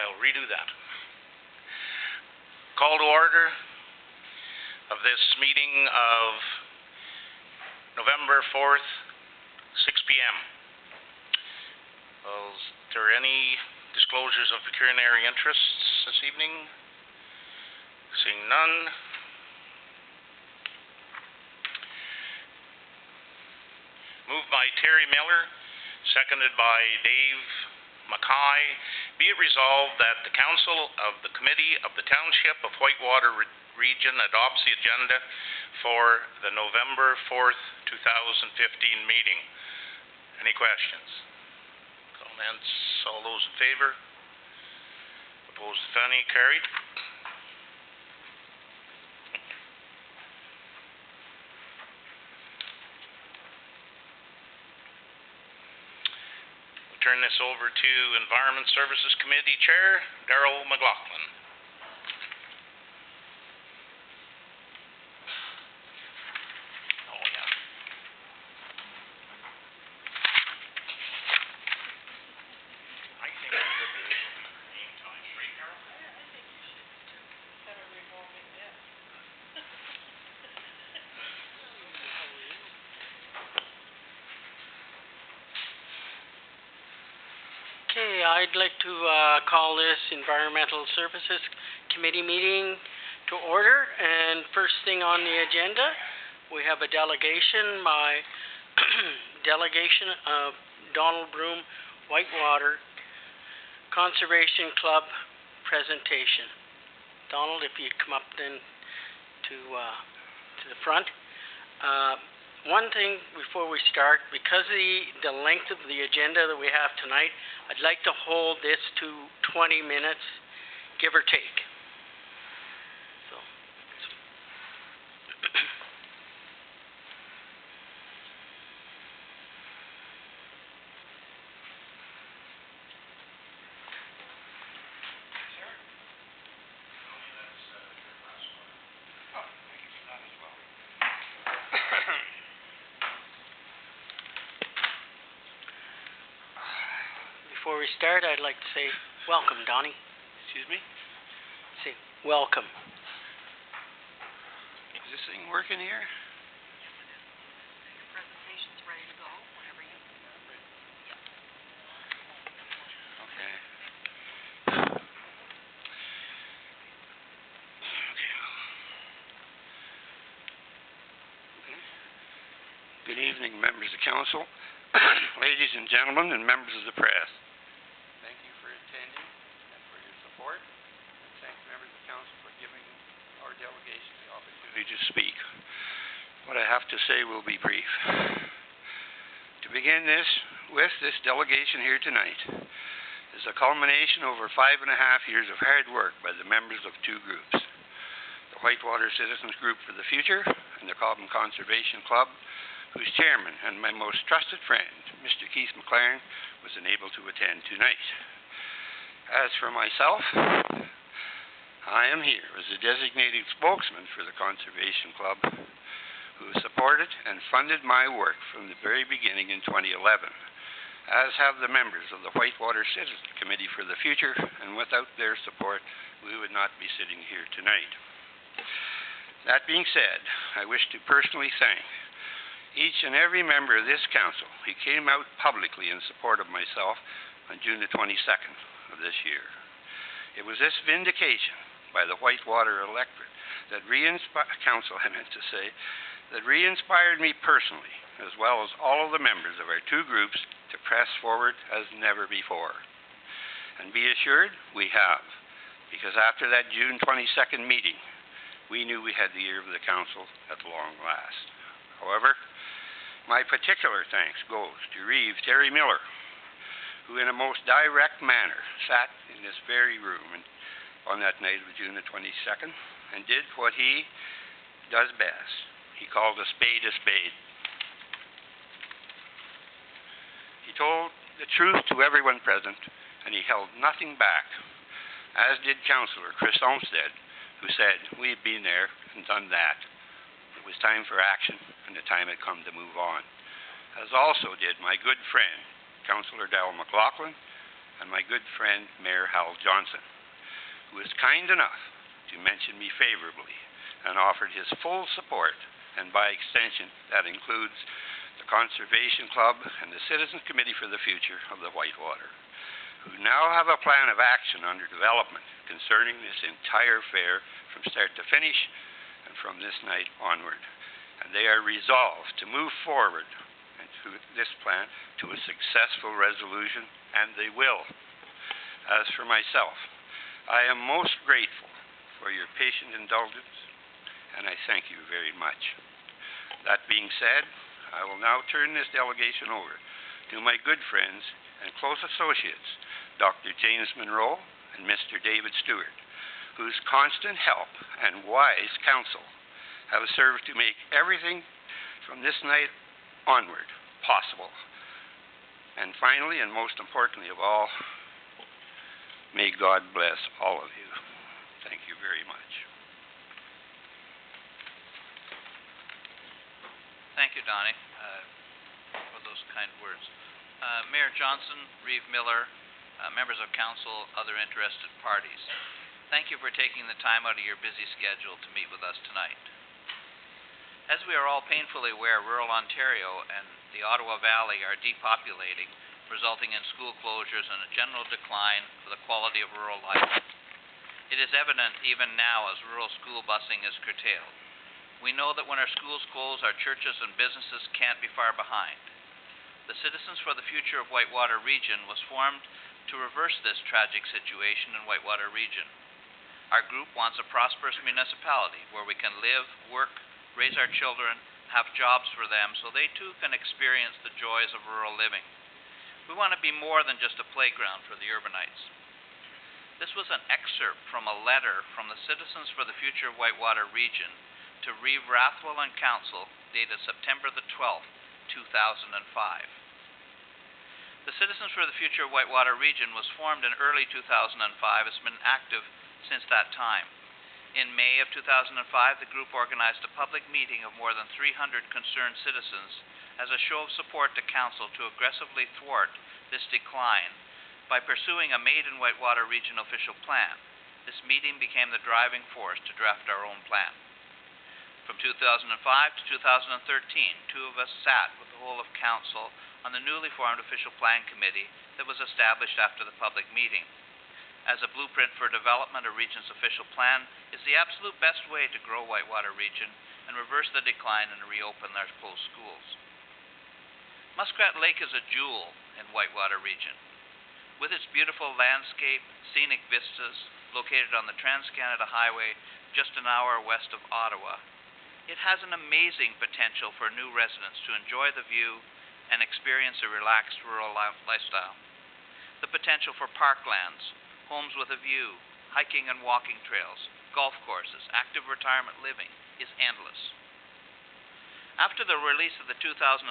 I'll redo that. Call to order of this meeting of November 4th, 6 p.m. Is there any disclosures of pecuniary interests this evening? Seeing none. Moved by Terry Miller, seconded by Dave Mackay. Be it resolved that the Council of the Committee of the Township of Whitewater Region adopts the agenda for the November 4th, 2015 meeting. Any questions? Comments? All those in favor? Opposed, if any? Carried. Turn this over to Environment Services Committee Chair, Darrell McLaughlin. Oh, yeah. I think it could be game time. Straight, Darrell? Yeah, I think you should better be warming up. Okay, I'd like to call this Environmental Services Committee meeting to order. And first thing on the agenda, we have a delegation by delegation of Donald Broom Whitewater Conservation Club presentation. Donald, if you'd come up then to the front. One thing before we start, because of the length of the agenda that we have tonight, I'd like to hold this to 20 minutes, give or take. So. Before we start, I'd like to say welcome, Donnie. Excuse me? Say welcome. Is this thing working here? Yes, it is. Your presentation's ready to go whenever you... Yep. Okay. Good evening, members of council, ladies and gentlemen, and members of the press. Thank you for attending and for your support, and thank members of council for giving our delegation the opportunity to speak. What I have to say will be brief. To begin this delegation here tonight is a culmination over 5.5 years of hard work by the members of two groups, the Whitewater Citizens Group for the Future and the Cam1 Conservation Club, whose chairman and my most trusted friend, Mr. Keith McLaren, was unable to attend tonight. As for myself, I am here as a designated spokesman for the Conservation Club, who supported and funded my work from the very beginning in 2011, as have the members of the Whitewater Citizens Committee for the Future, and without their support, we would not be sitting here tonight. That being said, I wish to personally thank each and every member of this council who came out publicly in support of myself on June the 22nd of this year. It was this vindication by the Whitewater electorate that that re-inspired me personally, as well as all of the members of our two groups, to press forward as never before. And be assured, we have, because after that June 22nd meeting, we knew we had the ear of the council at long last. However, my particular thanks goes to Reeve Terry Miller, who in a most direct manner sat in this very room on that night of June the 22nd and did what he does best. He called a spade a spade. He told the truth to everyone present, and he held nothing back, as did Councillor Chris Olmsted, who said, "We've been there and done that. It was time for action, and the time had come to move on," as also did my good friend, Councillor Darrell McLaughlin, and my good friend, Mayor Hal Johnson, who was kind enough to mention me favorably and offered his full support, and by extension, that includes the Conservation Club and the Citizens Committee for the Future of the Whitewater, who now have a plan of action under development concerning this entire fair from start to finish and from this night onward. And they are resolved to move forward into this plan to a successful resolution, and they will. As for myself, I am most grateful for your patient indulgence, and I thank you very much. That being said, I will now turn this delegation over to my good friends and close associates, Dr. James Monroe and Mr. David Stewart, whose constant help and wise counsel have served to make everything from this night onward possible. And finally, and most importantly of all, may God bless all of you. Thank you very much. Thank you, Donnie, for those kind words. Mayor Johnson, Reeve Miller, members of council, other interested parties, thank you for taking the time out of your busy schedule to meet with us tonight. As we are all painfully aware, rural Ontario and the Ottawa Valley are depopulating, resulting in school closures and a general decline for the quality of rural life. It is evident even now as rural school busing is curtailed. We know that when our schools close, our churches and businesses can't be far behind. The Citizens for the Future of Whitewater Region was formed to reverse this tragic situation in Whitewater Region. Our group wants a prosperous municipality where we can live, work, raise our children, have jobs for them so they too can experience the joys of rural living. We want to be more than just a playground for the urbanites. This was an excerpt from a letter from the Citizens for the Future of Whitewater Region to Reeve Rathwell and Council, dated September the 12th, 2005. The Citizens for the Future of Whitewater Region was formed in early 2005 and has been active since that time. In May of 2005, the group organized a public meeting of more than 300 concerned citizens as a show of support to Council to aggressively thwart this decline by pursuing a Made in Whitewater Region official plan. This meeting became the driving force to draft our own plan. From 2005 to 2013, two of us sat with the whole of Council on the newly formed official plan committee that was established after the public meeting. As a blueprint for development, a region's official plan is the absolute best way to grow Whitewater Region and reverse the decline and reopen our closed schools. Muskrat Lake is a jewel in Whitewater Region. With its beautiful landscape, scenic vistas, located on the Trans-Canada Highway just an hour west of Ottawa, it has an amazing potential for new residents to enjoy the view and experience a relaxed rural lifestyle. The potential for parklands, homes with a view, hiking and walking trails, golf courses, active retirement living is endless. After the release of the 2005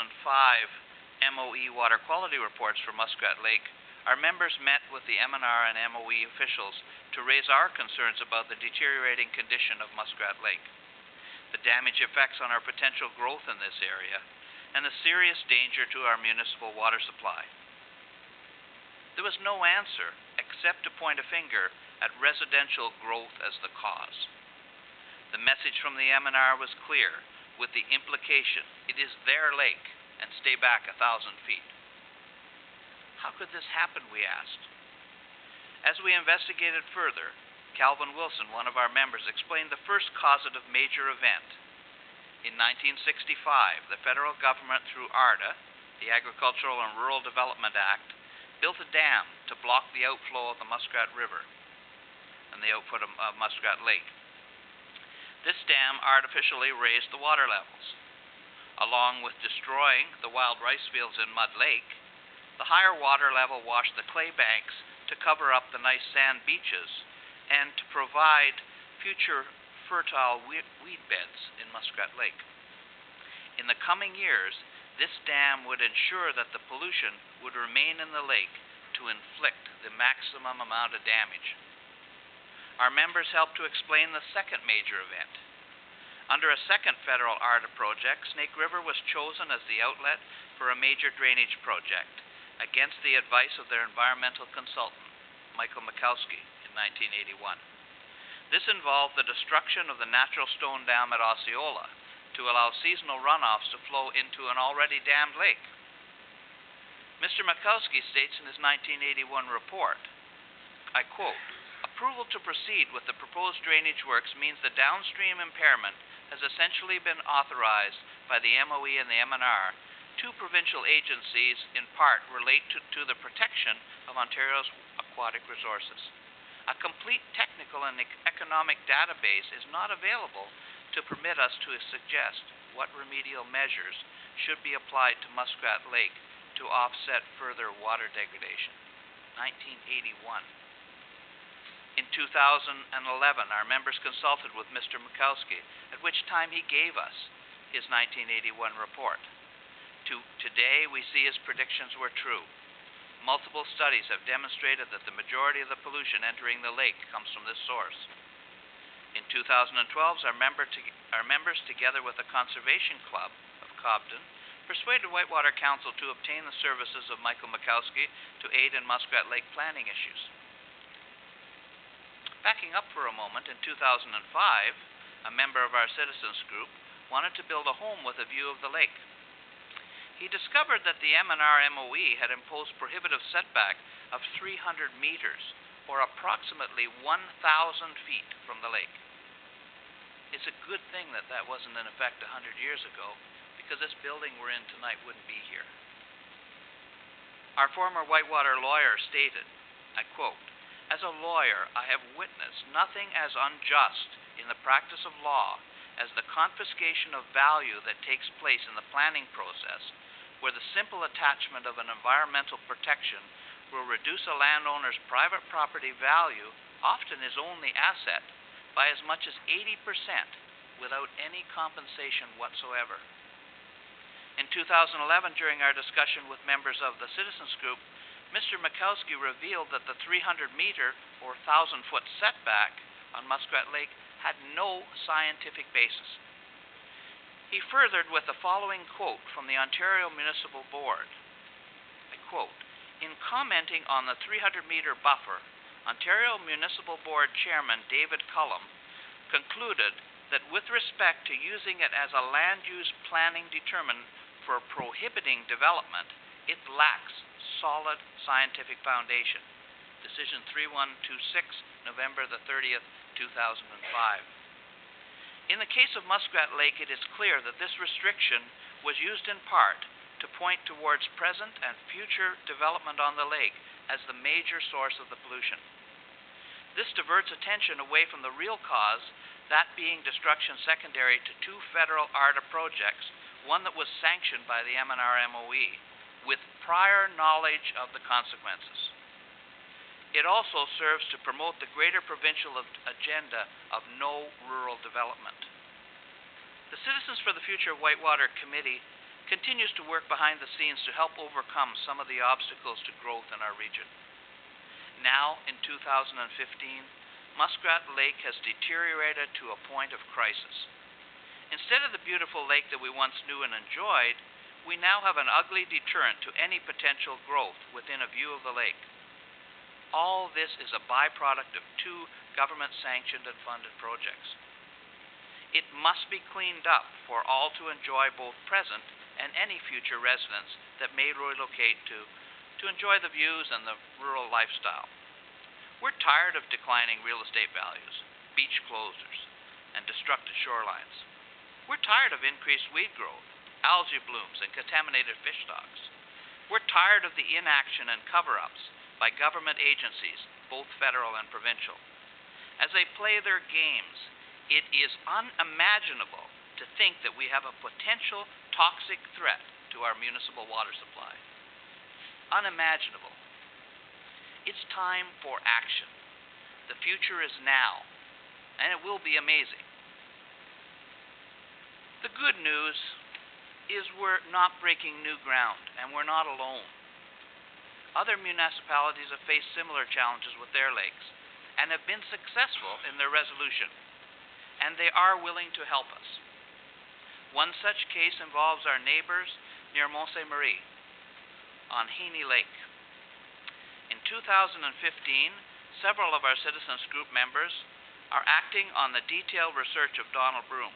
MOE water quality reports for Muskrat Lake, our members met with the MNR and MOE officials to raise our concerns about the deteriorating condition of Muskrat Lake, the damage effects on our potential growth in this area, and the serious danger to our municipal water supply. There was no answer except to point a finger at residential growth as the cause. The message from the MNR was clear, with the implication, it is their lake, and stay back 1,000 feet. How could this happen, we asked. As we investigated further, Calvin Wilson, one of our members, explained the first causative major event. In 1965, the federal government, through ARDA, the Agricultural and Rural Development Act, built a dam to block the outflow of the Muskrat River and the output of Muskrat Lake. This dam artificially raised the water levels. Along with destroying the wild rice fields in Mud Lake, the higher water level washed the clay banks to cover up the nice sand beaches and to provide future fertile weed beds in Muskrat Lake. In the coming years, this dam would ensure that the pollution would remain in the lake to inflict the maximum amount of damage. Our members helped to explain the second major event. Under a second federal ARDA project, Snake River was chosen as the outlet for a major drainage project, against the advice of their environmental consultant, Michael Mikowski, in 1981. This involved the destruction of the natural stone dam at Osceola to allow seasonal runoffs to flow into an already dammed lake. Mr. Mikowski states in his 1981 report, I quote, "Approval to proceed with the proposed drainage works means the downstream impairment has essentially been authorized by the MOE and the MNR. Two provincial agencies in part relate to the protection of Ontario's aquatic resources. A complete technical and economic database is not available to permit us to suggest what remedial measures should be applied to Muskrat Lake to offset further water degradation." 1981. In 2011, our members consulted with Mr. Mikowski, at which time he gave us his 1981 report. Today, we see his predictions were true. Multiple studies have demonstrated that the majority of the pollution entering the lake comes from this source. In 2012, our members, together with the Conservation Club of Cobden, persuaded Whitewater Council to obtain the services of Michael Mikowski to aid in Muskrat Lake planning issues. Backing up for a moment, in 2005, a member of our citizens group wanted to build a home with a view of the lake. He discovered that the MNR MOE had imposed prohibitive setback of 300 meters, or approximately 1,000 feet from the lake. It's a good thing that that wasn't in effect 100 years ago, because this building we're in tonight wouldn't be here. Our former Whitewater lawyer stated, I quote, "As a lawyer, I have witnessed nothing as unjust in the practice of law as the confiscation of value that takes place in the planning process, where the simple attachment of an environmental protection will reduce a landowner's private property value, often his only asset, by as much as 80% without any compensation whatsoever." In 2011, during our discussion with members of the citizens group, Mr. Mikowski revealed that the 300-meter or 1,000-foot setback on Muskrat Lake had no scientific basis. He furthered with the following quote from the Ontario Municipal Board. I quote, "In commenting on the 300-meter buffer, Ontario Municipal Board Chairman David Cullum concluded that with respect to using it as a land use planning determinant for prohibiting development, it lacks solid scientific foundation." Decision 3126, November the 30th, 2005. In the case of Muskrat Lake, it is clear that this restriction was used in part to point towards present and future development on the lake as the major source of the pollution. This diverts attention away from the real cause, that being destruction secondary to two federal ARDA projects, one that was sanctioned by the MNR MOE, with prior knowledge of the consequences. It also serves to promote the greater provincial agenda of no rural development. The Citizens for the Future of Whitewater Committee continues to work behind the scenes to help overcome some of the obstacles to growth in our region. Now, in 2015, Muskrat Lake has deteriorated to a point of crisis. Instead of the beautiful lake that we once knew and enjoyed, we now have an ugly deterrent to any potential growth within a view of the lake. All this is a byproduct of two government-sanctioned and funded projects. It must be cleaned up for all to enjoy both present and any future residents that may relocate to enjoy the views and the rural lifestyle. We're tired of declining real estate values, beach closures, and destructive shorelines. We're tired of increased weed growth, algae blooms, and contaminated fish stocks. We're tired of the inaction and cover-ups by government agencies, both federal and provincial. As they play their games, it is unimaginable to think that we have a potential toxic threat to our municipal water supply. Unimaginable. It's time for action. The future is now, and it will be amazing. The good news is we're not breaking new ground, and we're not alone. Other municipalities have faced similar challenges with their lakes and have been successful in their resolution, and they are willing to help us. One such case involves our neighbors near Mont Ste. Marie. on Haney Lake. In 2015, several of our citizens group members are acting on the detailed research of Donald Broom.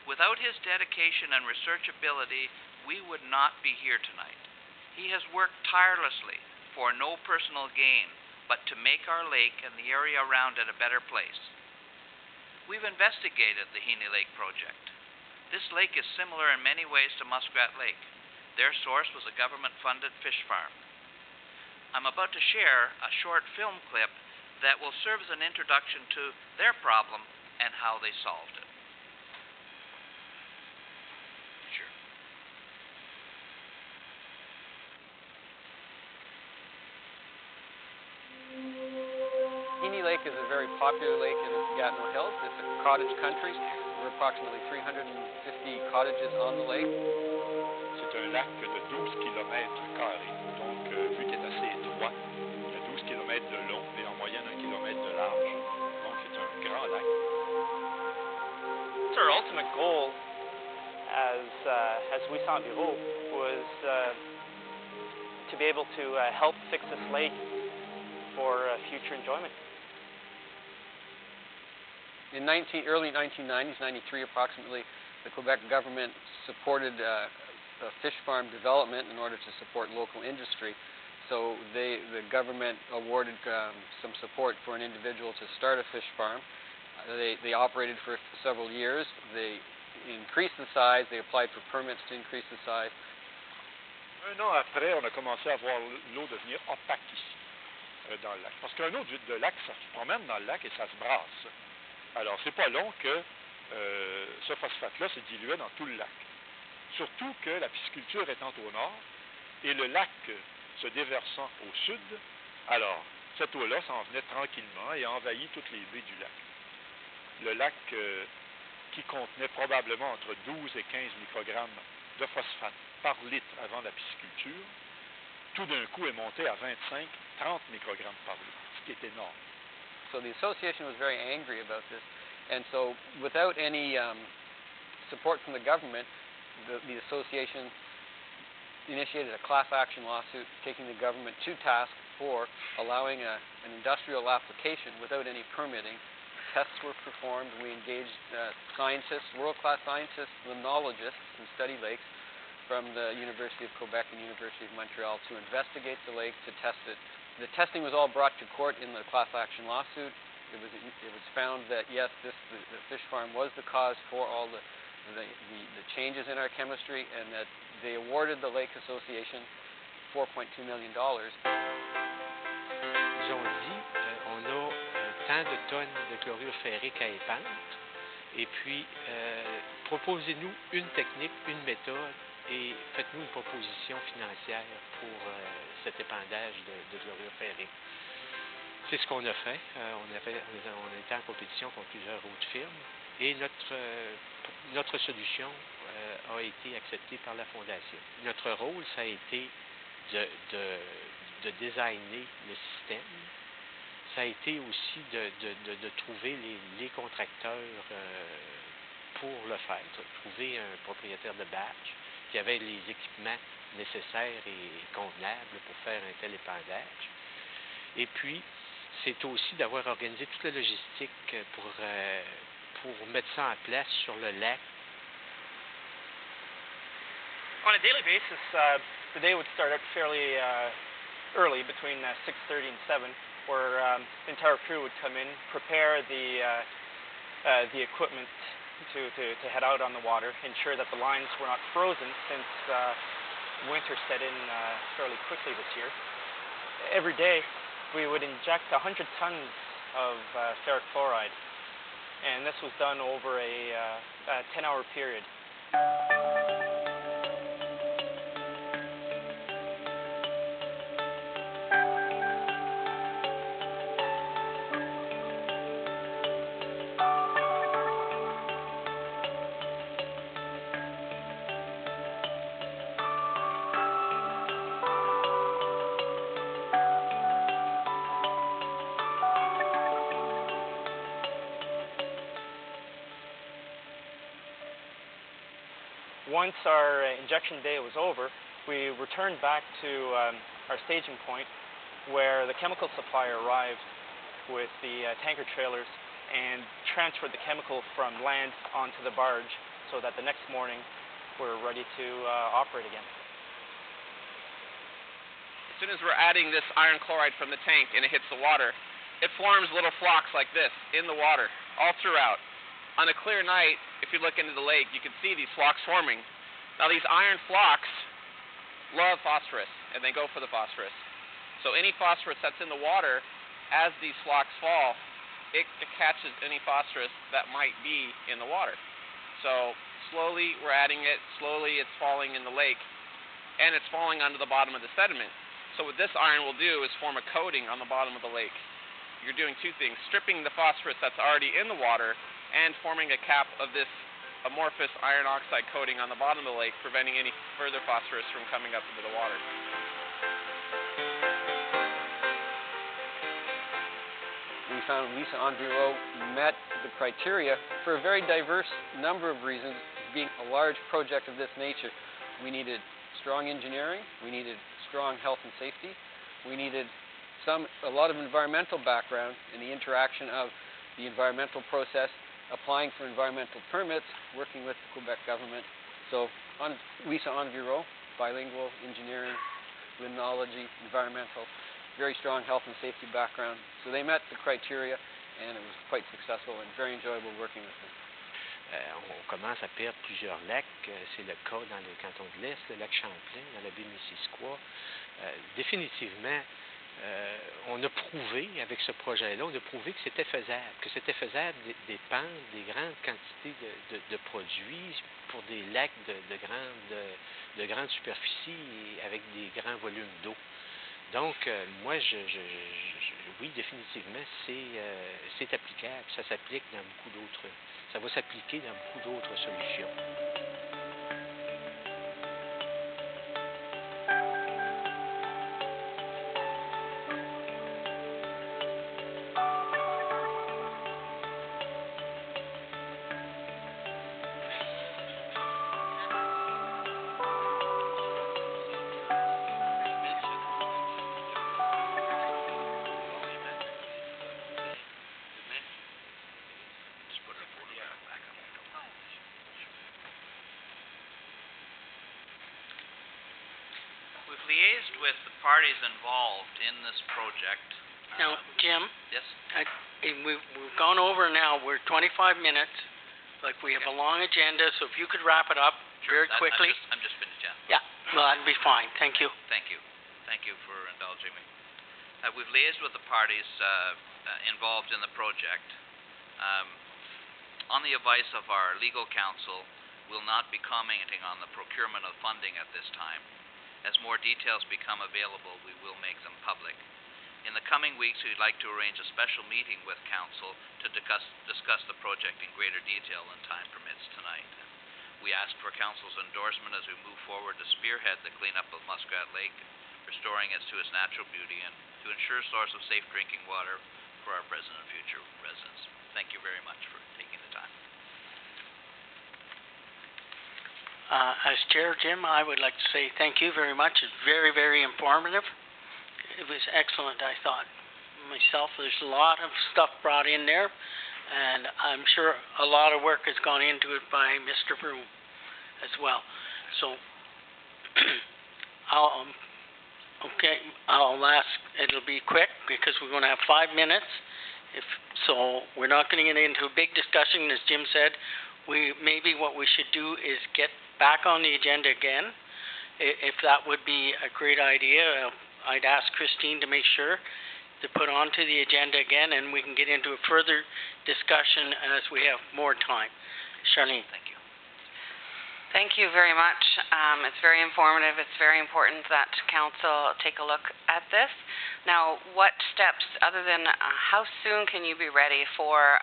Without his dedication and research ability, we would not be here tonight. He has worked tirelessly for no personal gain, but to make our lake and the area around it a better place. We've investigated the Haney Lake project. This lake is similar in many ways to Muskrat Lake. Their source was a government-funded fish farm. I'm about to share a short film clip that will serve as an introduction to their problem and how they solved it. Sure. Haney Lake is a very popular lake in Gatineau Hills. It's a cottage country. There are approximately 350 cottages on the lake. C'est un lac de 12 kilomètres carrés. Donc, vu qu'il est assez étroit, il y a 12 kilomètres de long et en moyenne 1 kilomètre de large. Donc, c'est un grand lac. Our ultimate goal, as we saw it below, was to be able to help fix this lake for future enjoyment. In early 1990s, 93 approximately, the Quebec government supported a fish farm development in order to support local industry. So the government awarded some support for an individual to start a fish farm. They operated for several years. They increased the size. They applied for permits to increase the size. Un an après, on a commencé à voir l'eau devenir opaque ici, dans le lac. Parce qu'un eau de lac, ça se promène dans le lac et ça se brasse. Alors, c'est pas long que ce phosphate-là se diluait dans tout le lac. Surtout que la pisciculture étant au nord et le lac se déversant au sud, alors, cette eau-là s'en venait tranquillement et envahit toutes les baies du lac. Le lac, qui contenait probablement entre 12 et 15 microgrammes de phosphate par litre avant la pisciculture, tout d'un coup est monté à 25-30 microgrammes par litre, ce qui est énorme. So the association was very angry about this, and so without any support from the government, the association initiated a class action lawsuit taking the government to task for allowing an industrial application without any permitting. Tests were performed. We engaged scientists, world-class scientists, limnologists who study lakes from the University of Quebec and University of Montreal to investigate the lake, to test it. The testing was all brought to court in the class action lawsuit. It was found that yes, the fish farm was the cause for all the changes in our chemistry, and that they awarded the Lake Association $4.2 million. Ils ont dit, on a tant de tonnes de chlorure ferrique à épandre, et puis proposez-nous une technique, une méthode, et faites-nous une proposition financière pour cet épandage de chlorure ferrique. C'est ce qu'on a fait. On était en compétition contre plusieurs autres firmes, et notre solution a été acceptée par la Fondation. Notre rôle, ça a été de designer le système. Ça a été aussi de trouver les contracteurs pour le faire, trouver un propriétaire de batch qui avait les équipements nécessaires et convenables pour faire un tel épandage. Et puis, c'est aussi d'avoir organisé toute la logistique pour mettre ça en place sur le lac. On a daily basis, the day would start up fairly early, between 6:30 and 7, where the entire crew would come in, prepare the equipment to head out on the water, ensure that the lines were not frozen since winter set in fairly quickly this year. Every day, we would inject 100 tons of ferric chloride, and this was done over a 10-hour period. Once our injection day was over, we returned back to our staging point where the chemical supplier arrived with the tanker trailers and transferred the chemical from land onto the barge so that the next morning we're ready to operate again. As soon as we're adding this iron chloride from the tank and it hits the water, it forms little flocks like this in the water all throughout. On a clear night, if you look into the lake, you can see these flocks forming. Now these iron flocks love phosphorus, and they go for the phosphorus. So any phosphorus that's in the water, as these flocks fall, it catches any phosphorus that might be in the water. So slowly we're adding it, slowly it's falling in the lake, and it's falling onto the bottom of the sediment. So what this iron will do is form a coating on the bottom of the lake. You're doing two things, stripping the phosphorus that's already in the water and forming a cap of this amorphous iron oxide coating on the bottom of the lake, preventing any further phosphorus from coming up into the water. We found Lisa Environ met the criteria for a very diverse number of reasons. Being a large project of this nature, we needed strong engineering, we needed strong health and safety, we needed a lot of environmental background in the interaction of the environmental process, applying for environmental permits, working with the Quebec government. So Lisa Environ, bilingual, engineering, limnology, environmental, very strong health and safety background. So they met the criteria and it was quite successful and very enjoyable working with them. On commence à perdre plusieurs lacs. C'est le cas dans le canton de l'Est, le lac Champlain, dans la baie Missisquoi. Définitivement, on a prouvé, avec ce projet-là, on a prouvé que c'était faisable d'épandre des grandes quantités de produits pour des lacs de grande superficie et avec des grands volumes d'eau. Donc, moi, oui, définitivement, c'est applicable. Ça s'applique dans beaucoup d'autres... Ça va s'appliquer dans beaucoup d'autres solutions. We've liaised with the parties involved in this project. Now, Jim, Yes? we've gone over now, we're 25 minutes, like we have a long agenda, so if you could wrap it up very quickly. I'm just finished, yeah. Yeah, well, that'd be fine, thank you. Thank you. Thank you for indulging me. We've liaised with the parties involved in the project. On the advice of our legal counsel, we'll not be commenting on the procurement of funding at this time. As more details become available, we will make them public. In the coming weeks, we'd like to arrange a special meeting with council to discuss the project in greater detail than time permits tonight. We ask for council's endorsement as we move forward to spearhead the cleanup of Muskrat Lake, restoring it to its natural beauty, and to ensure a source of safe drinking water for our present and future residents. Thank you very much for taking the time. As Chair, Jim, I would like to say thank you very much. It's very, very informative. It was excellent, I thought. Myself, there's a lot of stuff brought in there, and I'm sure a lot of work has gone into it by Mr. Broom as well. So, I'll ask, it'll be quick because we're going to have 5 minutes. So we're not going to get into a big discussion, as Jim said. Maybe what we should do is get back on the agenda again. If that would be a great idea, I'd ask Christine to make sure to put onto the agenda again, and we can get into a further discussion as we have more time. Charlene. Thank you. Thank you very much. It's very informative. It's very important that council take a look at this. Now, what steps, other than how soon can you be ready for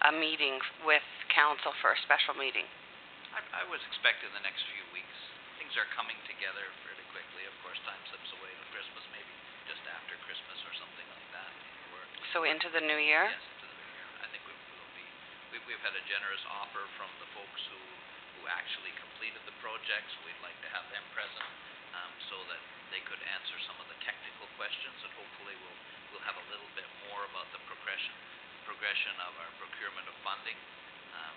a meeting with council for a special meeting? I was expecting the next few weeks. Things are coming together fairly quickly. Of course, time slips away to Christmas, maybe just after Christmas or something like that. So into the new year? Yes, into the new year. I think we've had a generous offer from the folks who actually completed the project, so we'd like to have them present, so that they could answer some of the technical questions, and hopefully we'll have a little bit more about the progression of our procurement of funding.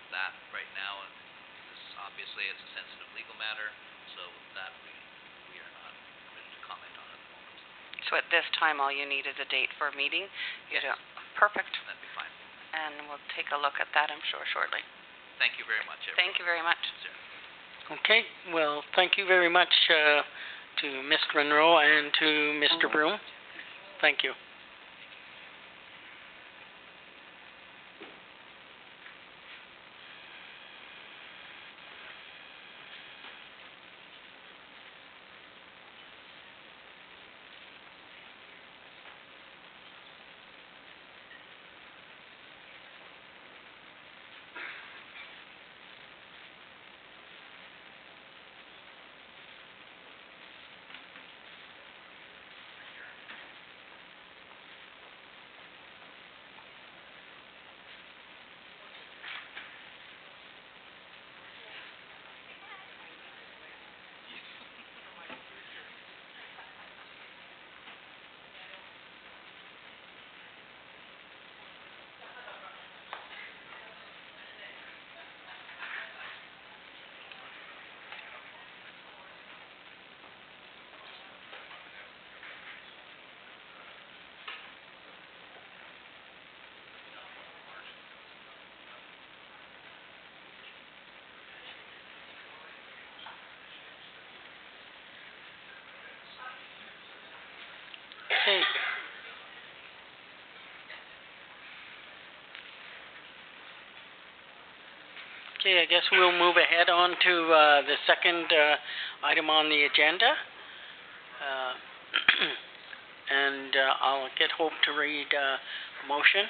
That right now is obviously it's a sensitive legal matter, so that we are not permitted to comment on at the moment. So at this time, all you need is a date for a meeting? You Yes. don't- Perfect. That'd be fine. And we'll take a look at that, I'm sure, shortly. Thank you very much, everyone. Thank you very much. Okay, well, thank you very much to Mr. Monroe and to Mr. Broom. Thank you. Okay. Okay, I guess we'll move ahead on to the second item on the agenda. And I'll get Hope to read a motion.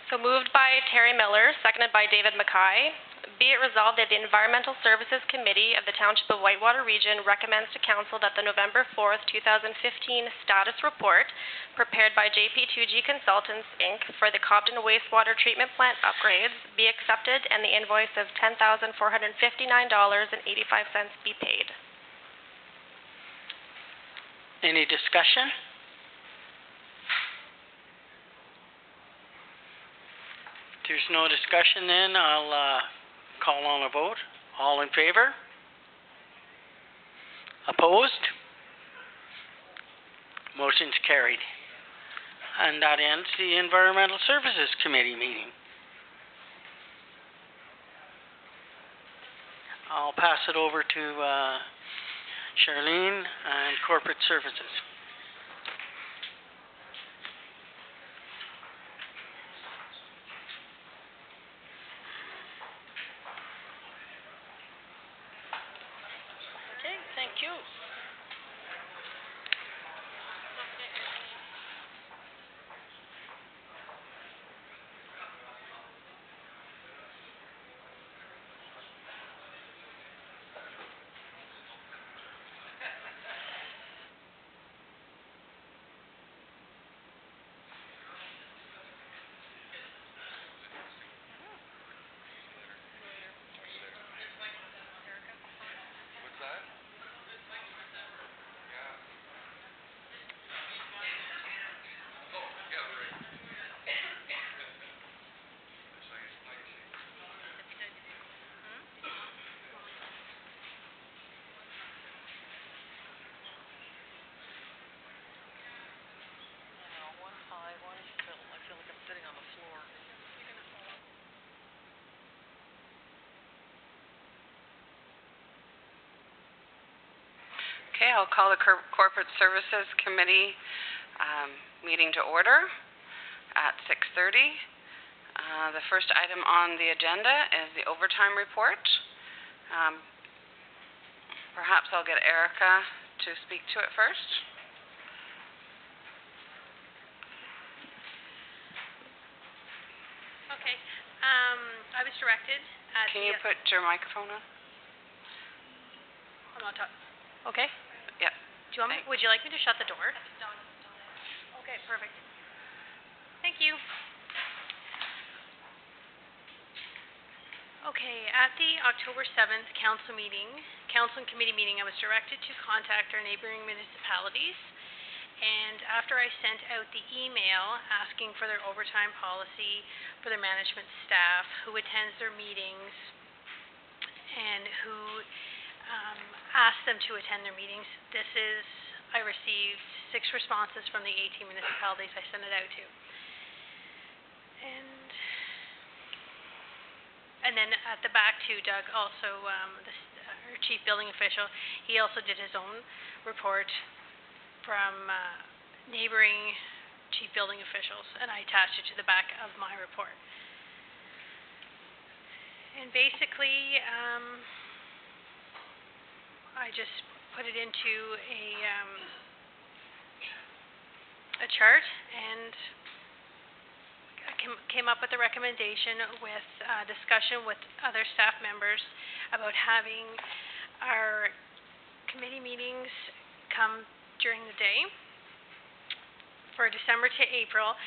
So moved by Terry Miller, seconded by David Mackay. Be it resolved that the Environmental Services Committee of the Township of Whitewater Region recommends to Council that the November 4th, 2015 status report prepared by JP2G Consultants, Inc. for the Cobden Wastewater Treatment Plant upgrades be accepted and the invoice of $10,459.85 be paid. Any discussion? If there's no discussion, then I'll call on a vote. All in favor? Opposed? Motion's carried. And that ends the Environmental Services Committee meeting. I'll pass it over to Charlene and Corporate Services. Okay, thank you. Okay, I'll call the Corporate Services Committee meeting to order at 6:30. The first item on the agenda is the overtime report. Perhaps I'll get Erica to speak to it first. Okay. I was directed at Can you put your microphone on? I'm not talking. Okay. Yeah. Do you want me, would you like me to shut the door? Okay, perfect. Thank you. Okay, at the October 7th council and committee meeting, I was directed to contact our neighboring municipalities. And after I sent out the email asking for their overtime policy for their management staff, who attends their meetings, and who asks them to attend their meetings, I received 6 responses from the 18 municipalities I sent it out to. And then at the back too, Doug also, our chief building official, he also did his own report from neighboring chief building officials, and I attached it to the back of my report. And basically, I just put it into a chart, and came up with a recommendation with discussion with other staff members about having our committee meetings come during the day for December to April.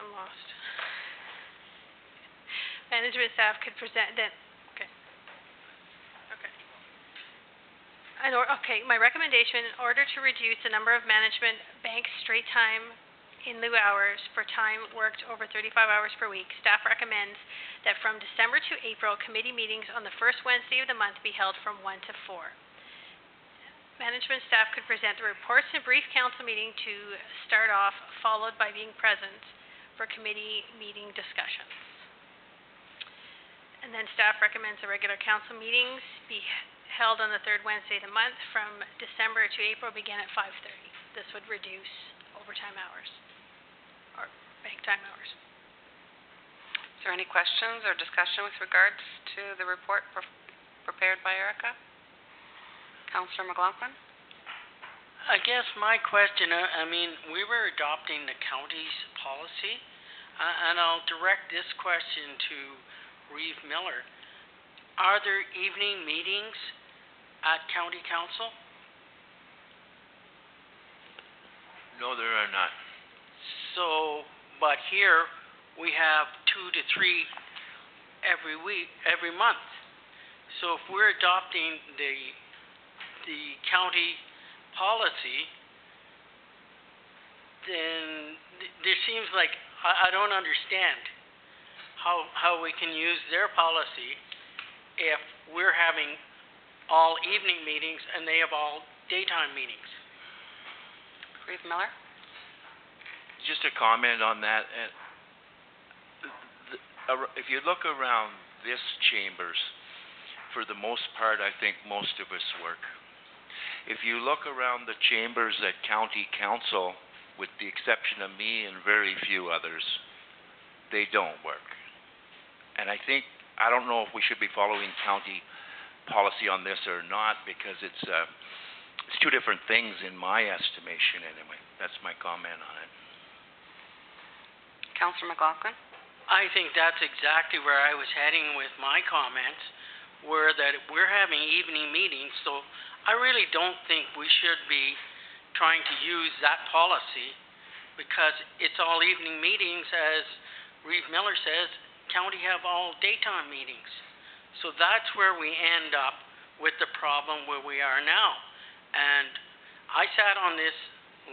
I'm lost. Management staff could present then. My recommendation, in order to reduce the number of management bank straight time in lieu hours for time worked over 35 hours per week, staff recommends that from December to April, committee meetings on the first Wednesday of the month be held from 1 to 4. Management staff could present the reports in a brief council meeting to start off, followed by being present for committee meeting discussions. And then staff recommends the regular council meetings be held on the third Wednesday of the month from December to April, begin at 5:30. This would reduce overtime hours, or bank time hours. Is there any questions or discussion with regards to the report prepared by Erica? Councillor McLaughlin? I guess my question, we were adopting the county's policy, and I'll direct this question to Reeve Miller. Are there evening meetings at County Council? No, there are not. So, but here we have 2 to 3 every month. So if we're adopting the county policy, then there seems like I don't understand how we can use their policy if we're having all evening meetings and they have all daytime meetings. Reeve Miller? Just a comment on that. If you look around this chambers, for the most part, I think most of us work. If you look around the chambers at County Council, with the exception of me and very few others, they don't work. And I don't know if we should be following county policy on this or not, because it's 2 different things in my estimation anyway. That's my comment on it. Councillor McLaughlin? I think that's exactly where I was heading with my comments, were that we're having evening meetings, so I really don't think we should be trying to use that policy, because it's all evening meetings. As Reeve Miller says, county have all daytime meetings. So that's where we end up with the problem where we are now. And I sat on this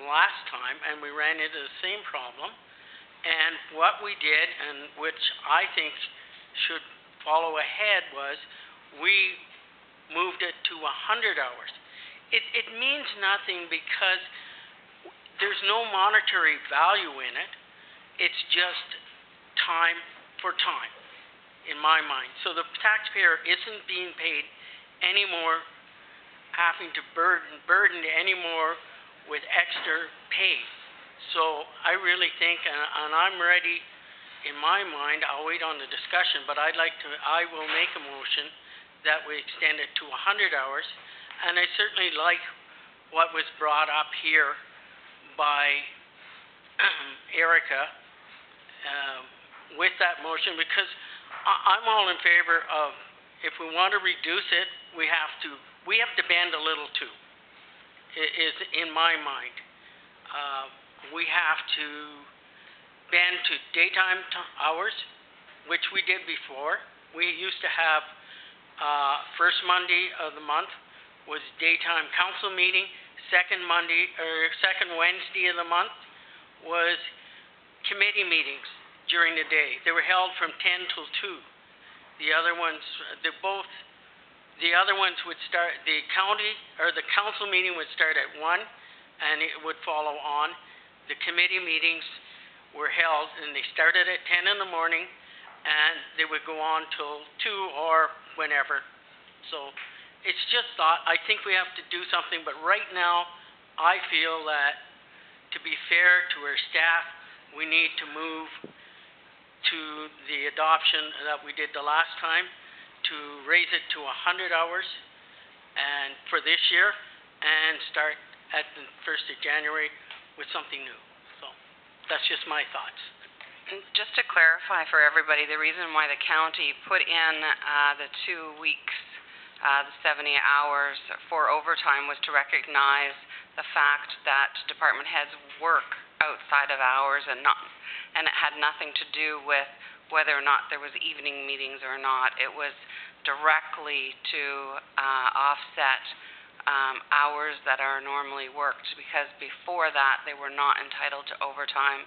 last time and we ran into the same problem. And what we did, and which I think should follow ahead, was we moved it to 100 hours. It means nothing because there's no monetary value in it. It's just time for time, in my mind. So the taxpayer isn't being paid any more, having to burdened anymore with extra pay. So I really think, and I'm ready, in my mind, I'll wait on the discussion, but I will make a motion that we extend it to 100 hours. And I certainly like what was brought up here by Erica with that motion, because I'm all in favor of, if we want to reduce it, we have to bend a little too, is in my mind. We have to been to daytime hours, which we did before. We used to have, first Monday of the month was daytime council meeting, second Wednesday of the month was committee meetings during the day. They were held from 10 till 2. The other ones would start, the council meeting would start at 1 and it would follow on. The committee meetings were held and they started at 10 in the morning and they would go on till 2 or whenever. So it's just thought, I think we have to do something, but right now I feel that to be fair to our staff, we need to move to the adoption that we did the last time, to raise it to 100 hours and for this year and start at the 1st of January with something new. So that's just my thoughts. And just to clarify for everybody, the reason why the county put in the 2 weeks, the 70 hours for overtime was to recognize the fact that department heads work outside of hours and it had nothing to do with whether or not there was evening meetings or not. It was directly to offset hours that are normally worked, because before that they were not entitled to overtime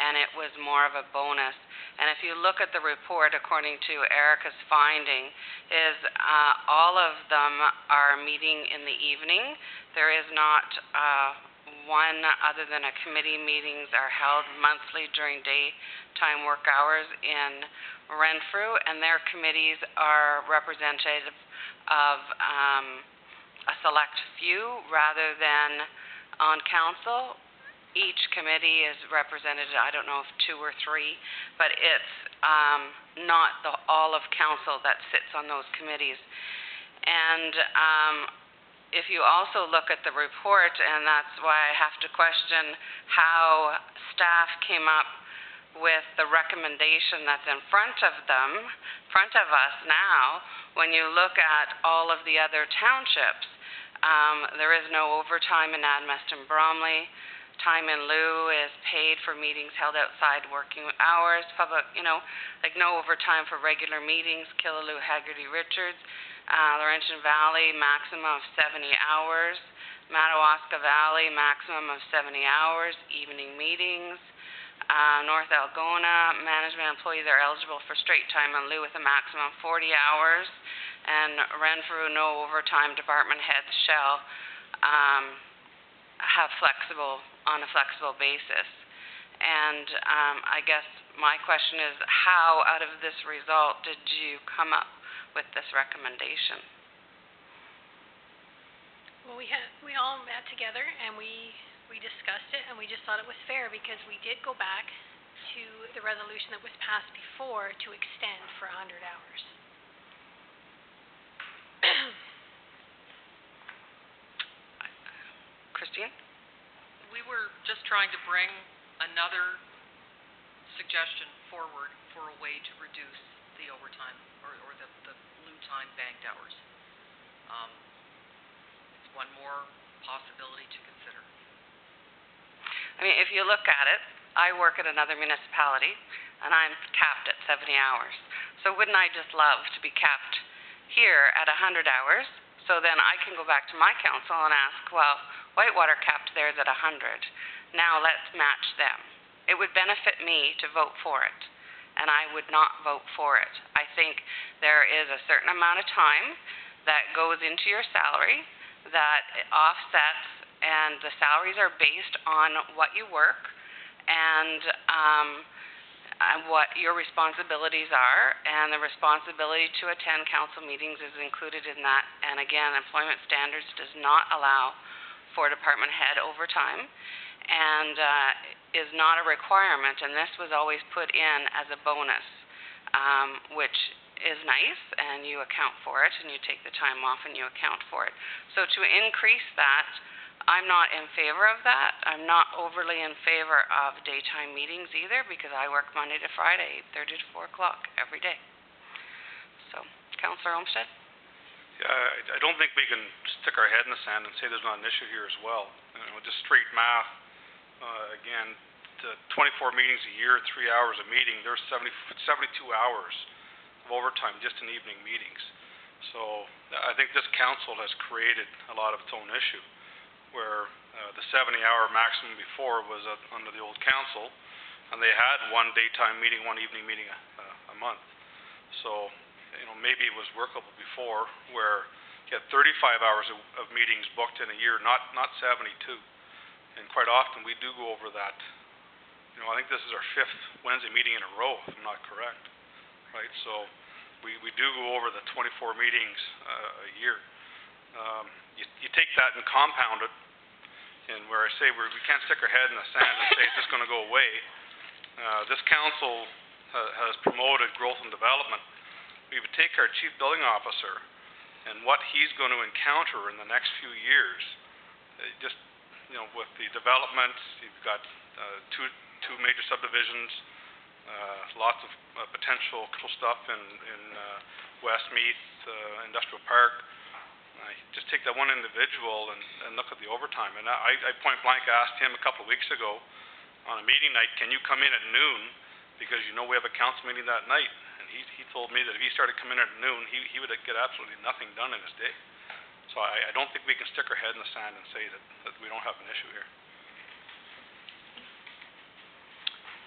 and it was more of a bonus. And if you look at the report, according to Erica's finding, is all of them are meeting in the evening. There is not one other than a committee meetings are held monthly during daytime work hours in Renfrew, and their committees are representative of a select few rather than on council. Each committee is represented, I don't know if 2 or 3, but it's not all of council that sits on those committees. And if you also look at the report, and that's why I have to question how staff came up with the recommendation that's in front of us now, when you look at all of the other townships, there is no overtime in Admest and Bromley. Time in lieu is paid for meetings held outside working hours. Public, like no overtime for regular meetings. Killaloe, Haggerty, Richards. Laurentian Valley, maximum of 70 hours. Madawaska Valley, maximum of 70 hours. Evening meetings. North Algona, management employees are eligible for straight time in lieu with a maximum of 40 hours. And Renfrew, no overtime. Department heads shall have on a flexible basis. And I guess my question is, how out of this result did you come up with this recommendation? Well, we all met together and we discussed it, and we just thought it was fair because we did go back to the resolution that was passed before to extend for 100 hours. Christine? We were just trying to bring another suggestion forward for a way to reduce the overtime or the lieu time banked hours. It's one more possibility to consider. I mean, if you look at it, I work at another municipality and I'm capped at 70 hours. So wouldn't I just love to be capped here at 100 hours? So then I can go back to my council and ask, well, Whitewater capped theirs at 100. Now let's match them. It would benefit me to vote for it, and I would not vote for it. I think there is a certain amount of time that goes into your salary that offsets, and the salaries are based on what you work and what your responsibilities are, and the responsibility to attend council meetings is included in that. And again, employment standards does not allow for department head overtime and is not a requirement, and this was always put in as a bonus, which is nice, and you account for it, and you take the time off and you account for it. So to increase that, I'm not in favor of that. I'm not overly in favor of daytime meetings either, because I work Monday to Friday, 8:30 to 4 o'clock every day. So, Councillor Olmsted? Yeah, I don't think we can stick our head in the sand and say there's not an issue here as well. Just straight math, again, 24 meetings a year, 3 hours a meeting, there's 72 hours of overtime just in evening meetings. So I think this council has created a lot of its own issue, where the 70-hour maximum before was under the old council, and they had one daytime meeting, one evening meeting a month. So, maybe it was workable before, where you had 35 hours of meetings booked in a year, not 72. And quite often we do go over that. I think this is our 5th Wednesday meeting in a row, if I'm not correct, right? So we do go over the 24 meetings a year. You take that and compound it, and where I say we can't stick our head in the sand and say it's just going to go away. This council has promoted growth and development. We would take our chief building officer and what he's going to encounter in the next few years. With the development, you've got two major subdivisions, lots of potential cool stuff in Westmeath Industrial Park. Just take that one individual and look at the overtime. And I point blank asked him a couple of weeks ago on a meeting night, can you come in at noon, because we have a council meeting that night. And he told me that if he started coming in at noon, he would get absolutely nothing done in his day. So I don't think we can stick our head in the sand and say that we don't have an issue here.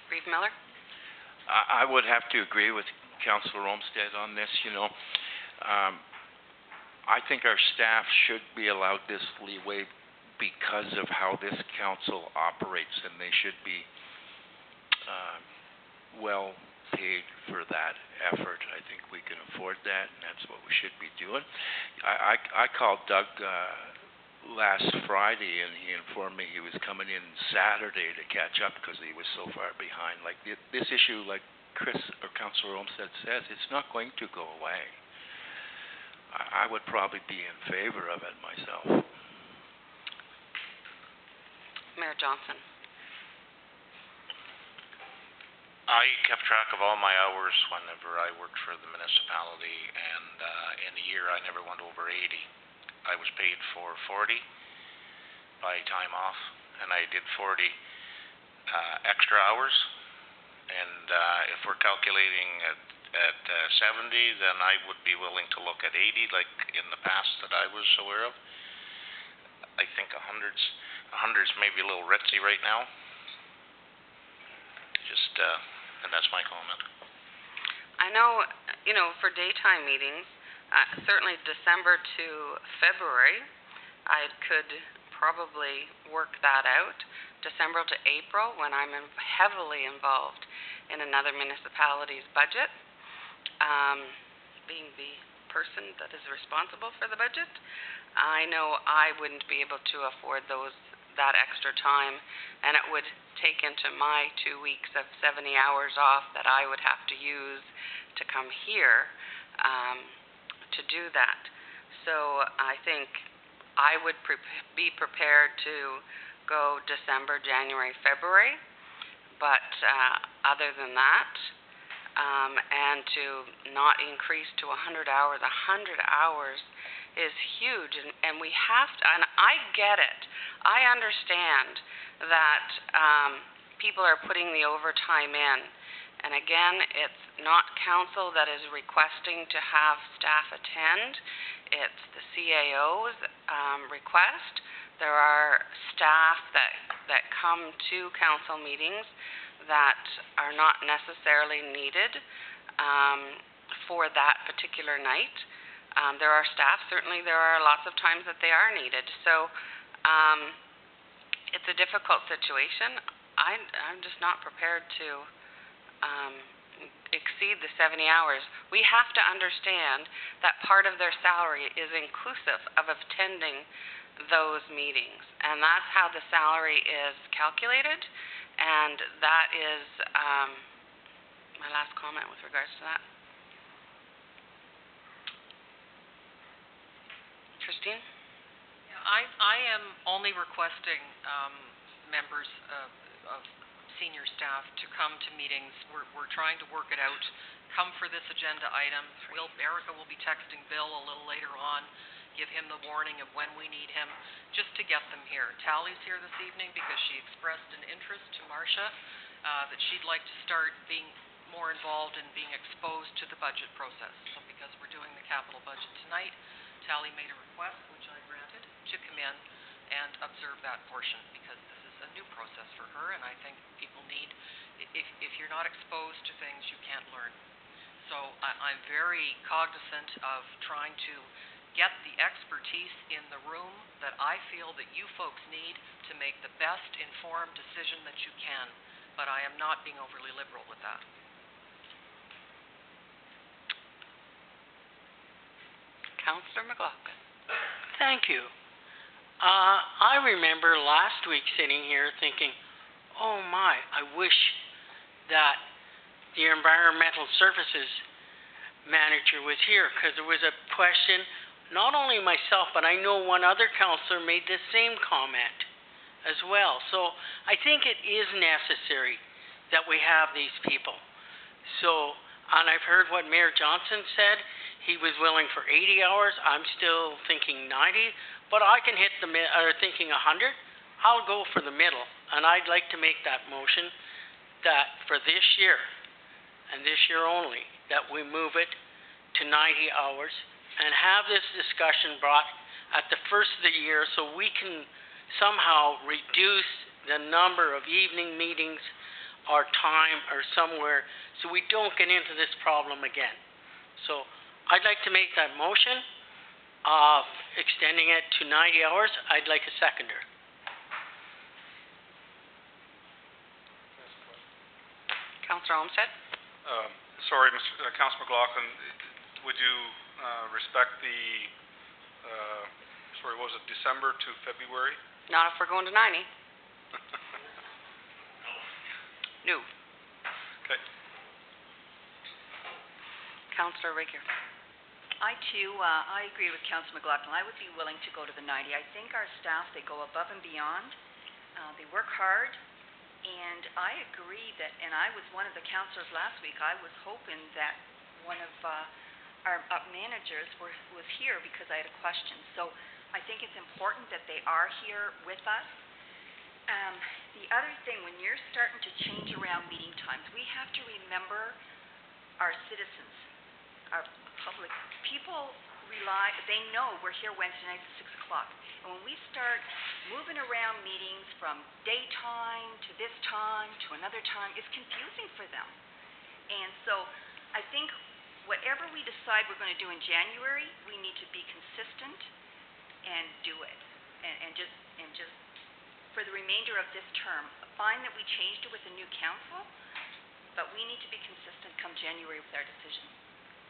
Reeve Miller? I would have to agree with Councillor Olmsted on this, I think our staff should be allowed this leeway because of how this council operates, and they should be well paid for that effort. I think we can afford that, and that's what we should be doing. I called Doug last Friday, and he informed me he was coming in Saturday to catch up because he was so far behind. Like this issue, like Chris or Councillor Olmsted says, it's not going to go away. I would probably be in favor of it myself. Mayor Johnson? I kept track of all my hours whenever I worked for the municipality, and in a year I never went over 80. I was paid for 40 by time off, and I did 40 extra hours. And if we're calculating at 70, then I would be willing to look at 80, like in the past that I was aware of. I think 100's maybe a little ritzy right now. And that's my comment. I know, for daytime meetings, certainly December to February, I could probably work that out. December to April, when I'm heavily involved in another municipality's budget, being the person that is responsible for the budget, I know I wouldn't be able to afford that extra time, and it would take into my 2 weeks of 70 hours off that I would have to use to come here to do that. So I think I would be prepared to go December, January, February, but other than that, and to not increase to 100 hours. 100 hours is huge, and we have to, and I get it. I understand that people are putting the overtime in, and again, it's not council that is requesting to have staff attend. It's the CAO's request. There are staff that come to council meetings that are not necessarily needed for that particular night. There are staff, certainly there are lots of times that they are needed. So it's a difficult situation. I'm just not prepared to exceed the 70 hours. We have to understand that part of their salary is inclusive of attending those meetings, and that's how the salary is calculated, and that is my last comment with regards to that. Christine? Yeah, I am only requesting members of senior staff to come to meetings. We're trying to work it out. Come for this agenda item. Erica will be texting Bill a little later on give him the warning of when we need him, just to get them here. Tally's here this evening because she expressed an interest to Marcia that she'd like to start being more involved in being exposed to the budget process. So because we're doing the capital budget tonight, Tally made a request, which I granted, to come in and observe that portion, because this is a new process for her, and I think people need, if you're not exposed to things, you can't learn. So I'm very cognizant of trying to get the expertise in the room that I feel that you folks need to make the best informed decision that you can, but I am not being overly liberal with that. Councillor McLaughlin. Thank you. I remember last week sitting here thinking, oh my, I wish that the environmental services manager was here, because there was a question, not only myself, but I know one other councillor made the same comment as well. So I think it is necessary that we have these people. So, and I've heard what Mayor Johnson said. He was willing for 80 hours. I'm still thinking 90, but I can hit thinking 100. I'll go for the middle, and I'd like to make that motion that for this year, and this year only, that we move it to 90 hours and have this discussion brought at the first of the year so we can somehow reduce the number of evening meetings or time or somewhere so we don't get into this problem again. So I'd like to make that motion of extending it to 90 hours. I'd like a seconder. Councillor Olmsted. Sorry, Councillor McLaughlin, would you respect the, what was it, December to February? Not if we're going to 90. No. Okay. Councillor Rager. I too, I agree with Councillor McLaughlin. I would be willing to go to the 90. I think our staff, they go above and beyond. They work hard. And I agree that, and I was one of the councillors last week, I was hoping that one of our managers was here because I had a question. So I think it's important that they are here with us. The other thing, when you're starting to change around meeting times, we have to remember our citizens, our public. People rely, they know we're here Wednesday nights at 6 o'clock. And when we start moving around meetings from daytime to this time to another time, it's confusing for them. And so I think whatever we decide we're going to do in January, we need to be consistent and do it. And just for the remainder of this term, fine that we changed it with the new council, but we need to be consistent come January with our decisions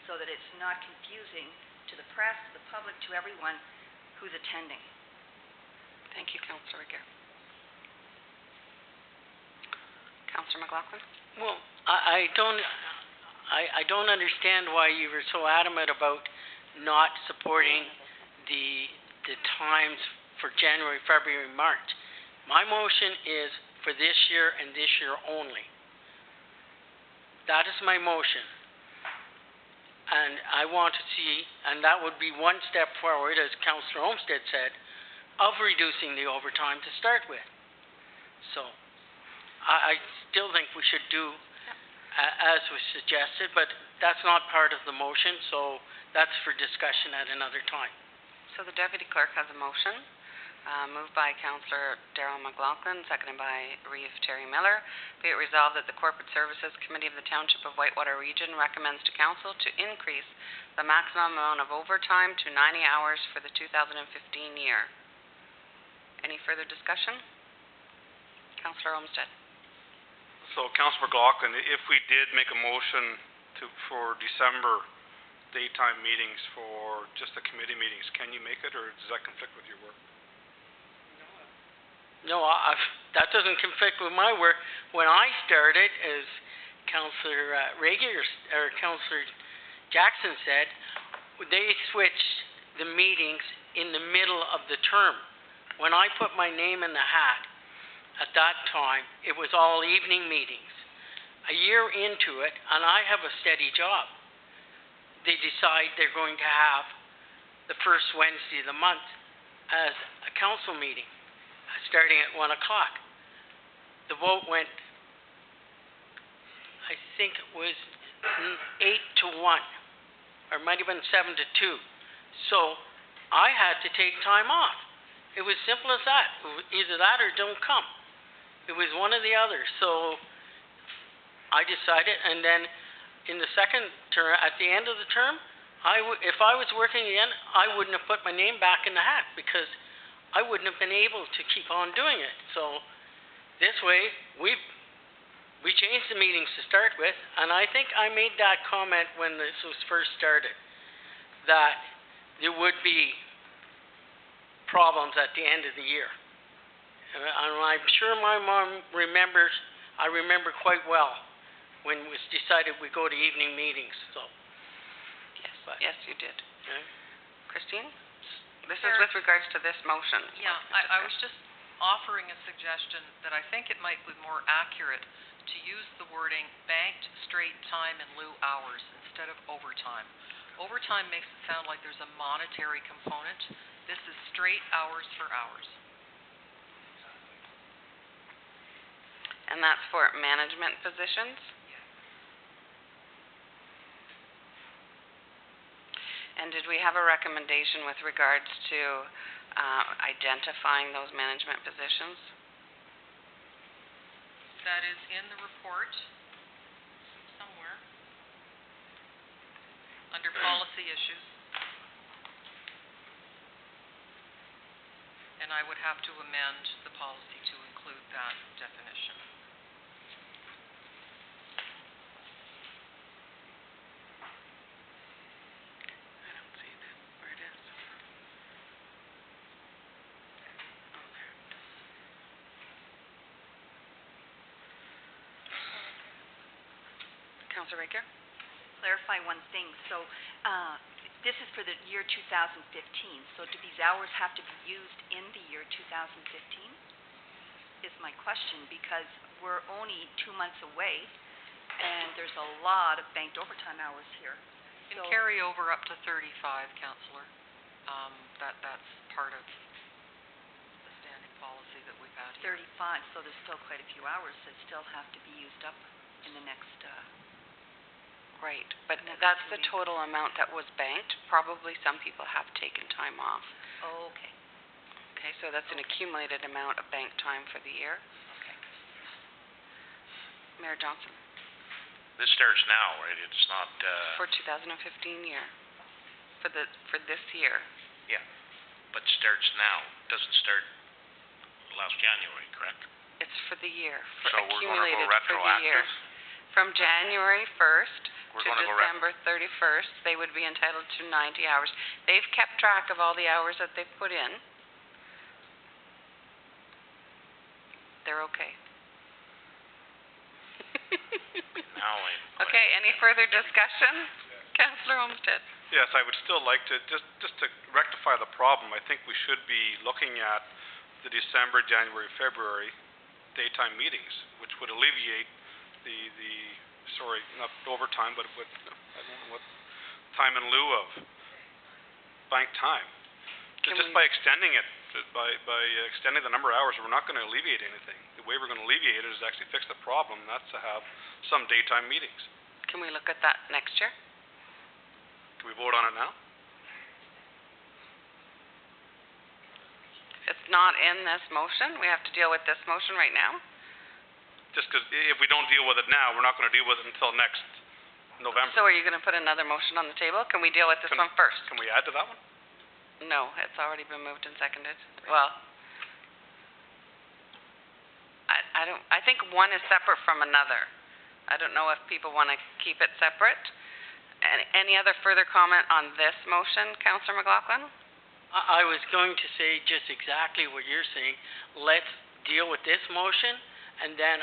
so that it's not confusing to the press, to the public, to everyone who's attending. Thank you, Councillor Rager. Councillor McLaughlin. Well, I don't understand why you were so adamant about not supporting the times for January, February, March. My motion is for this year and this year only. That is my motion. And I want to see, and that would be one step forward, as Councillor Olmsted said, of reducing the overtime to start with. So I still think we should do as was suggested, but that's not part of the motion, so that's for discussion at another time. So the Deputy Clerk has a motion, moved by Councillor Darrell McLaughlin, seconded by Reeve Terry Miller. Be it resolved that the Corporate Services Committee of the Township of Whitewater Region recommends to Council to increase the maximum amount of overtime to 90 hours for the 2015 year. Any further discussion? Councillor Olmsted. So, Councillor McLaughlin, if we did make a motion for December daytime meetings for just the committee meetings, can you make it, or does that conflict with your work? No, that doesn't conflict with my work. When I started, as Councillor Rager or Councillor Jackson said, they switched the meetings in the middle of the term. When I put my name in the hat, at that time, it was all evening meetings. A year into it, and I have a steady job, they decide they're going to have the first Wednesday of the month as a council meeting, starting at 1 o'clock. The vote went, I think it was 8 to 1, or it might have been 7 to 2. So I had to take time off. It was simple as that. Either that or don't come. It was one or the other. So I decided, and then in the second term, at the end of the term, if I was working again, I wouldn't have put my name back in the hat because I wouldn't have been able to keep on doing it. So this way, we changed the meetings to start with, and I think I made that comment when this was first started, that there would be problems at the end of the year. And I'm sure my mom remembers, I remember quite well when it was decided we go to evening meetings. So. Yes, you did. Okay. Christine? This is with regards to this motion. Yeah, I was just offering a suggestion that I think it might be more accurate to use the wording banked straight time in lieu hours instead of overtime. Overtime makes it sound like there's a monetary component. This is straight hours for hours. And that's for management positions? And did we have a recommendation with regards to identifying those management positions? That is in the report somewhere under policy issues. And I would have to amend the policy to include that definition. Councillor Raker? Clarify one thing. So this is for the year 2015. So do these hours have to be used in the year 2015? Is my question, because we're only 2 months away and there's a lot of banked overtime hours here. You can carry over up to 35, Councillor. That's part of the standing policy that we've had here. 35, so there's still quite a few hours that still have to be used up in the next... Right, but that's the total amount that was banked. Probably some people have taken time off. Oh, okay. Okay, so that's an accumulated amount of banked time for the year. Okay. Mayor Johnson? This starts now, right? It's not, For 2015 year. For this year. Yeah, but starts now. Doesn't start last January, correct? It's for the year. So we're gonna go accumulated for the year. retroactive? From January 1st We're to gonna go December 31st, they would be entitled to 90 hours. They've kept track of all the hours that they've put in. They're okay. Now I'm... Okay, any further discussion? Councillor Olmsted. Yes, I would still like to, just to rectify the problem, I think we should be looking at the December, January, February daytime meetings, which would alleviate sorry, not overtime, but what, I don't know what, time in lieu of banked time. Just by extending it, by extending the number of hours, we're not going to alleviate anything. The way we're going to alleviate it is to actually fix the problem, and that's to have some daytime meetings. Can we look at that next year? Can we vote on it now? It's not in this motion. We have to deal with this motion right now. Just because if we don't deal with it now, we're not going to deal with it until next November. So are you going to put another motion on the table? Can we deal with this one first? Can we add to that one? No, it's already been moved and seconded. Well, I think one is separate from another. I don't know if people want to keep it separate. Any other further comment on this motion, Councillor McLaughlin? I was going to say just exactly what you're saying. Let's deal with this motion, and then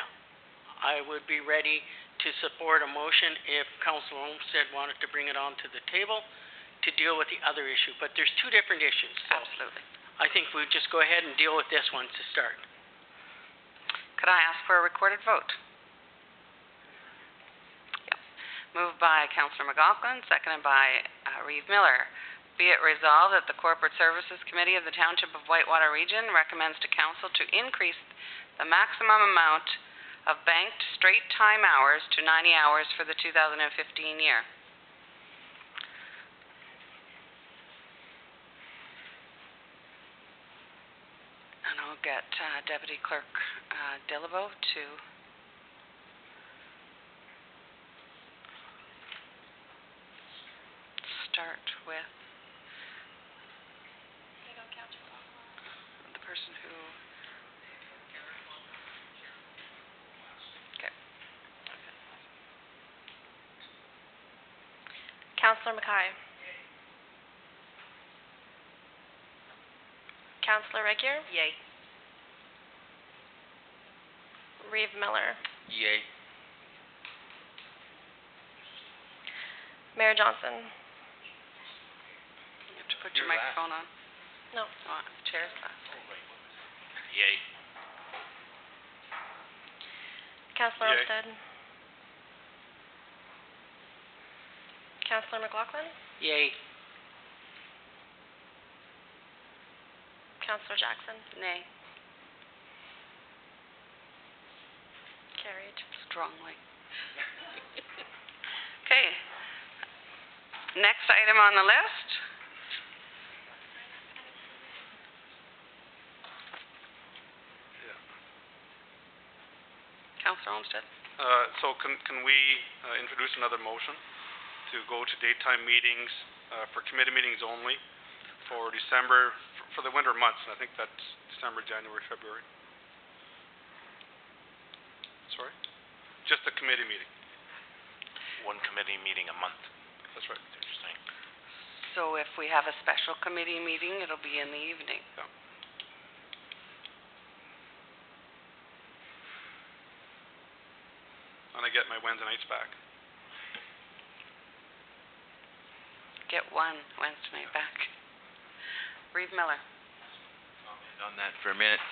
I would be ready to support a motion if Councillor Olmsted wanted to bring it onto the table to deal with the other issue. But there's two different issues. So Absolutely. I think we'd just go ahead and deal with this one to start. Could I ask for a recorded vote? Yes. Moved by Councillor McLaughlin, seconded by Reeve Miller. Be it resolved that the Corporate Services Committee of the Township of Whitewater Region recommends to council to increase the maximum amount of banked straight time hours to 90 hours for the 2015 year. And I'll get Deputy Clerk Dillabo to start with the person who... Okay. Councillor Mackay. Councillor Regier. Yay. Reeve Miller. Yay. Mayor Johnson. You have to put your microphone on. No. Oh, chair's last. Yay. Councillor Yay. Olmsted. Councillor McLaughlin. Yay. Councillor Jackson. Nay. Carried. Strongly. Okay. Next item on the list. Councillor Olmsted. So can we introduce another motion to go to daytime meetings for committee meetings only for December, for the winter months? I think that's December, January, February. Sorry? Just a committee meeting. One committee meeting a month. That's right. Interesting. So if we have a special committee meeting, it'll be in the evening. Yeah. And I get my Wednesday nights back. Get one Wednesday night back. Reeve Miller. On that for a minute.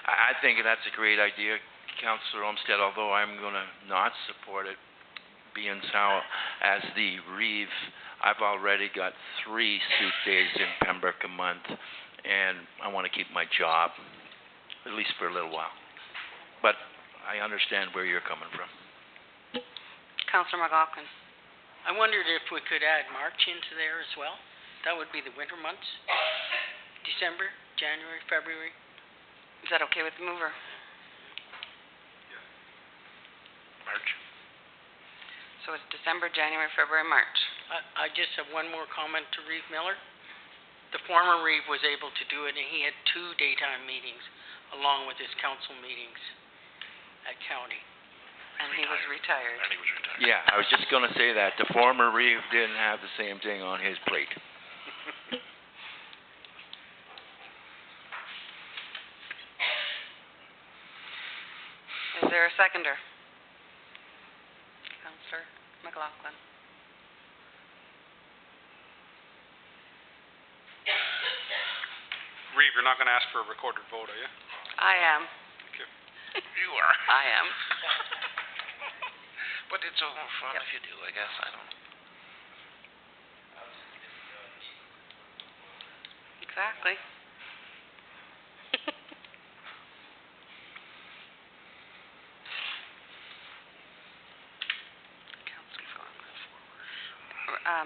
I think that's a great idea, Councillor Olmsted, although I'm going to not support it, being how, as the Reeve, I've already got 3 suit days in Pembroke a month, and I want to keep my job, at least for a little while. But I understand where you're coming from. Councillor McLaughlin. I wondered if we could add March into there as well. That would be the winter months. December, January, February. Is that okay with the mover? March. So it's December, January, February, March. I just have one more comment to Reeve Miller. The former Reeve was able to do it, and he had 2 daytime meetings along with his council meetings at county. And he was retired. And he was retired. Yeah, I was just going to say that. The former Reeve didn't have the same thing on his plate. Is there a seconder? Councillor McLaughlin. Reeve, you're not going to ask for a recorded vote, are you? I am. Thank you. You are. I am. But it's all fun if you do, I guess. I don't know. Exactly.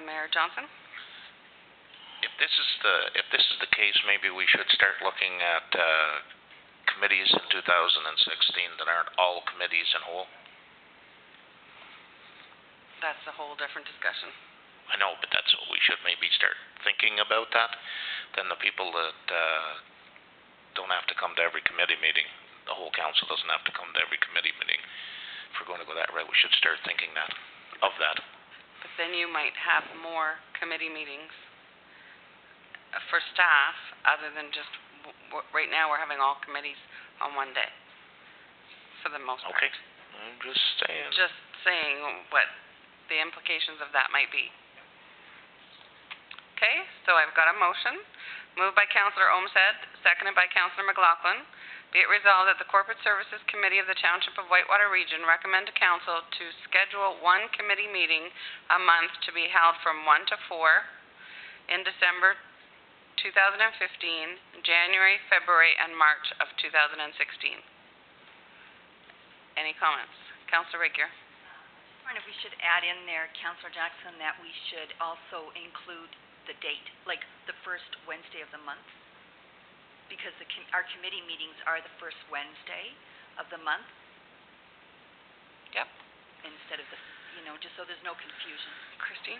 Mayor Johnson? If this is the case, maybe we should start looking at committees in 2016 that aren't all committees in whole. That's a whole different discussion. I know, but that's what we should maybe start thinking about that. Then the people that don't have to come to every committee meeting, the whole council doesn't have to come to every committee meeting. If we're going to go that route, we should start thinking of that. But then you might have more committee meetings for staff other than just, right now we're having all committees on one day for the most part. Okay. I'm just saying. Just saying what the implications of that might be. Okay, so I've got a motion, moved by Councillor Olmsted, seconded by Councillor McLaughlin. Be it resolved that the Corporate Services Committee of the Township of Whitewater Region recommend to Council to schedule 1 committee meeting a month to be held from 1 to 4 in December 2015, January, February, and March of 2016. Any comments? Councillor Rakier. I wonder if we should add in there, Councillor Jackson, that we should also include the date, like the first Wednesday of the month, because our committee meetings are the first Wednesday of the month. Yep. Instead of just so there's no confusion. Christine?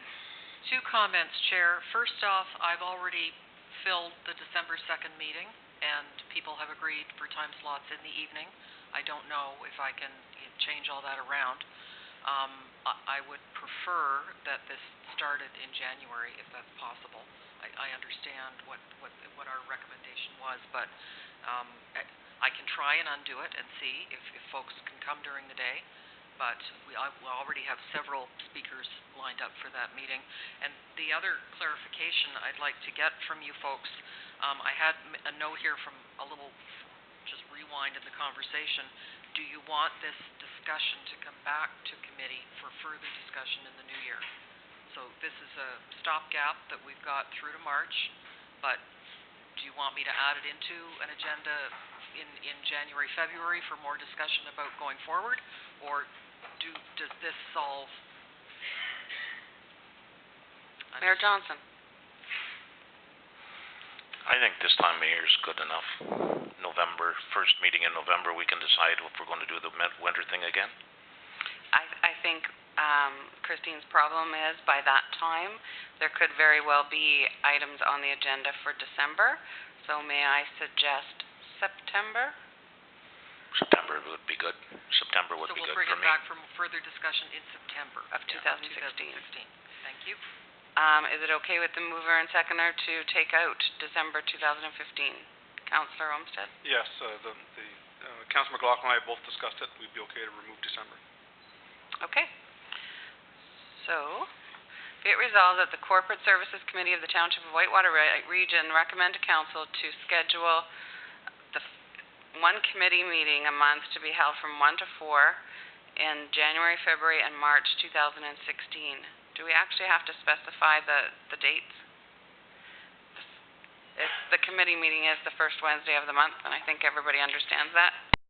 2 comments, Chair. First off, I've already filled the December 2nd meeting, and people have agreed for time slots in the evening. I don't know if I can change all that around. I would prefer that this started in January, if that's possible. I understand what our recommendation was, but I can try and undo it and see if folks can come during the day. But we already have several speakers lined up for that meeting. And the other clarification I'd like to get from you folks, I had a note here from a little, just rewind in the conversation. Do you want this discussion to come back to committee for further discussion in the new year? So this is a stopgap that we've got through to March, but do you want me to add it into an agenda in January, February for more discussion about going forward? Or does this solve? Mayor Johnson. I think this time of year is good enough. November, first meeting in November, we can decide if we're going to do the winter thing again. I think Christine's problem is by that time, there could very well be items on the agenda for December. So may I suggest September? September would be good. September would be good for me. So we'll bring it back for further discussion in September. Of 2016. Thank you. Is it okay with the mover and seconder to take out December 2015? Councillor Olmsted? Yes, Councillor McLaughlin and I both discussed it. We'd be okay to remove December. Okay. So, be it resolved that the Corporate Services Committee of the Township of Whitewater Region recommend to Council to schedule one committee meeting a month to be held from 1 to 4 in January, February, and March 2016. Do we actually have to specify the dates? The committee meeting is the first Wednesday of the month, and I think everybody understands that.